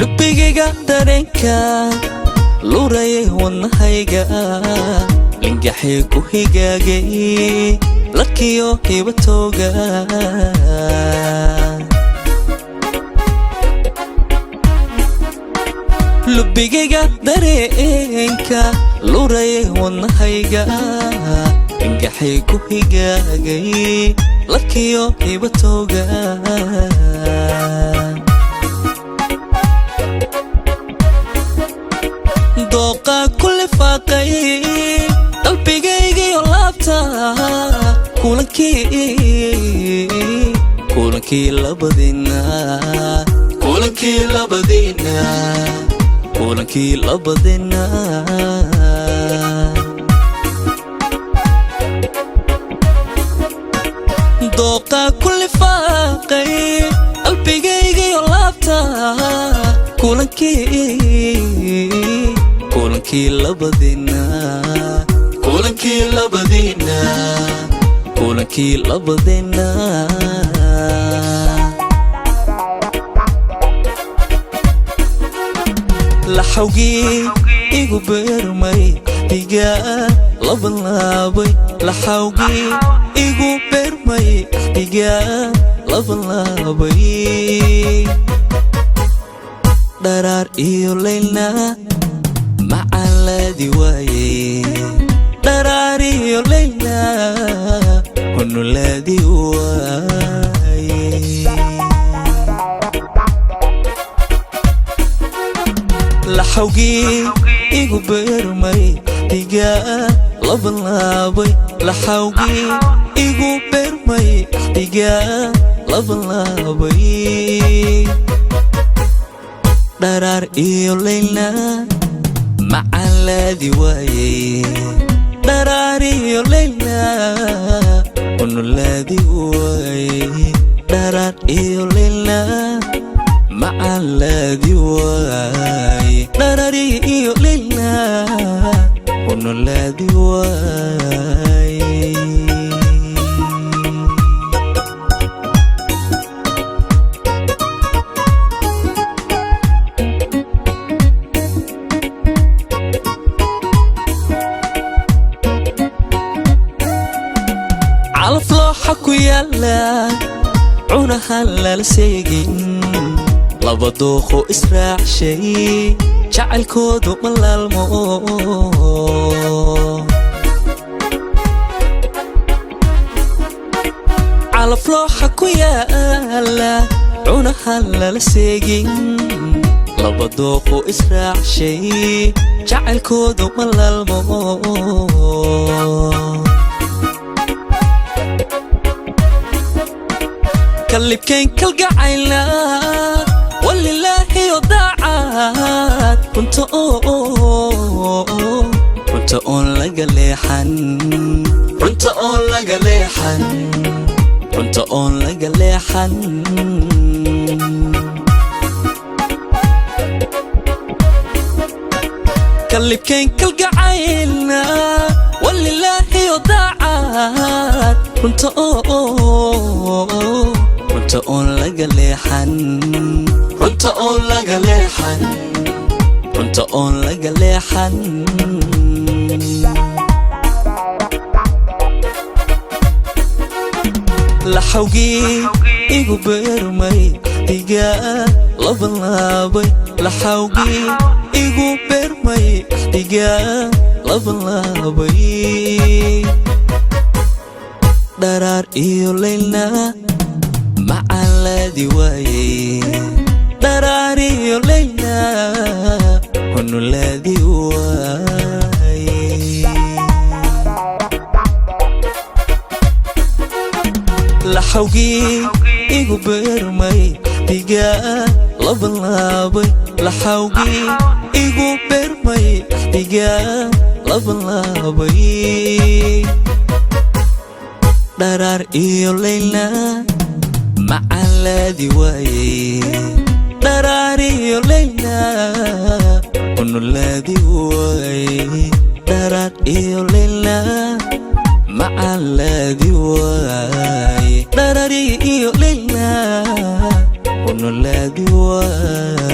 lubbigayga dareenka luurayay wadnahayga lingaxii ku higaagay larkiyo hibatooga lubbigayga dareenka luurayay wadnahayga lingaxii ku higaagay larkiyo hibatooga dooqa kulli faaqay qalbigayga iyo laabta kulankii labadina dooqa kulli faaqay qalbigayga iyo laabta kulankii labadina laxawgii igu beermay axdiga labanlaabay laxawgii igu beermay axdiga labanlaabay dharaar iyo layla macalaadi waaye dharaar iyo layla hunulaadi waaye laxawgii igu beermay axdiga labanlaabay laxawgii igu beermay axdiga labanlaabay dharaar iyo layla macalaadi waaye dharaar iyo layla hunulaadi waaye dharaar iyo layla macalaadi waaye dharaar iyo layla hunulaadi waaye calaf looxa ku yaala cunaha lala seegin laba dooqo israacshay jacaylkoodu ma laalmo calaf looxa ku yaala cunaha lala seegin laba dooqo israacshay jacaylkoodu ma laalmo كلبكين كالقعيلا ولله يضاعات كنت أقول لك ليحن كنت أقول لك ليحن كلبكين كالقعيلا ولله يضاعات كنت أقول لك ليحن laxawgii igu beermay axdiga labanlaabay laxawgii igu beermay axdiga labanlaabay dharaar iyo layla macalaadi waaye dharaar iyo layla hunulaadi waaye laxawgii igu beermay axdiga labanlaabay laxawgii igu beermay axdiga labanlaabay dharaar iyo layla macalaadi waaye dharaar iyo layla hunulaadi waaye dharaar iyo layla macalaadi waaye dharaar iyo layla hunulaadi waaye